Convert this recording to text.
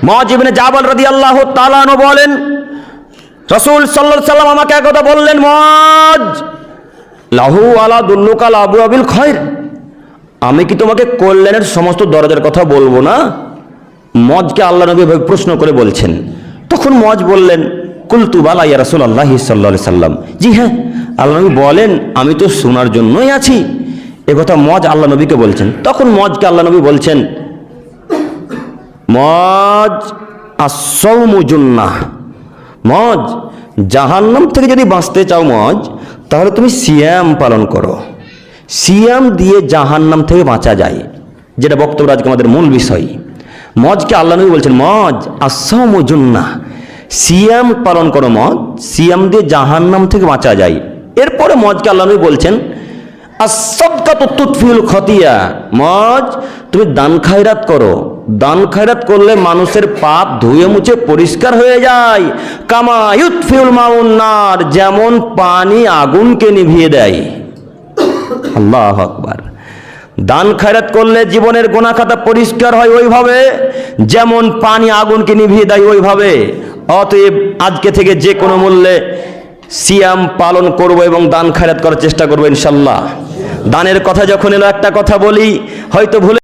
মুআয ইবনে জাবাল রাদিয়াল্লাহু তাআলা আনহু বলেন, রাসূল সাল্লাল্লাহু আলাইহি সাল্লাম আমাকে একথা বললেন, মুআয লাহু আলা দুল্লুকা আলা আবওয়াবিল খায়র, আমি কি তোমাকে কল্যাণের সমস্ত দরজার কথা বলবো না? মুআযকে আল্লাহ নবী প্রশ্ন করে বলছেন। তখন মুআয বললেন, কুলতু বালা ইয়া রাসূলুল্লাহ সাল্লাল্লাহু আলাইহি সাল্লাম, জি হ্যাঁ আল্লাহ নবী বলেন, আমি তো শোনার জন্যই আছি। একথা মুআয আল্লাহ নবীকে বলছেন। তখন মুআযকে আল্লাহ নবী বলছেন, মুআয আস-সাওমু জুন্নাহ, মুআয জাহান্নাম থেকে যদি বাঁচতে চাও মুআয, তাহলে তুমি সিয়াম পালন করো। সিয়াম দিয়ে জাহান্নাম থেকে বাঁচা যায়, যেটা বক্তব্য আজকে আমাদের মূল বিষয়। মুআযকে আল্লাহ নবী বলছেন, মুআয আস-সাওমু জুন্নাহ, সিয়াম পালন করো মুআয, সিয়াম দিয়ে জাহান্নাম থেকে বাঁচা যায়। এরপরে মুআযকে আল্লাহ নবী বলছেন, আস-সাদকাতু তুতফিউল খতিয়া, মুআয তুমি দান খায়রাত করো, দান খায়রাত করলে মানুষের পাপ ধুয়ে মুছে পরিষ্কার হয়ে যায়। কামা ইউতফিউল মাউন নার, যেমন পানি আগুনকে নিভিয়ে দেয়। আল্লাহু আকবার। দান খায়রাত করলে জীবনের গুনাহ খাতা পরিষ্কার হয় ওইভাবে, যেমন পানি আগুনকে নিভিয়ে দেয় ওইভাবে। অতএব আজকে থেকে যে কোনো মূল্যে সিয়াম পালন করব এবং দান খায়রাত করার চেষ্টা করবো ইনশাআল্লাহ। দানের কথা যখন এলো একটা কথা বলি, হয়তো ভুলে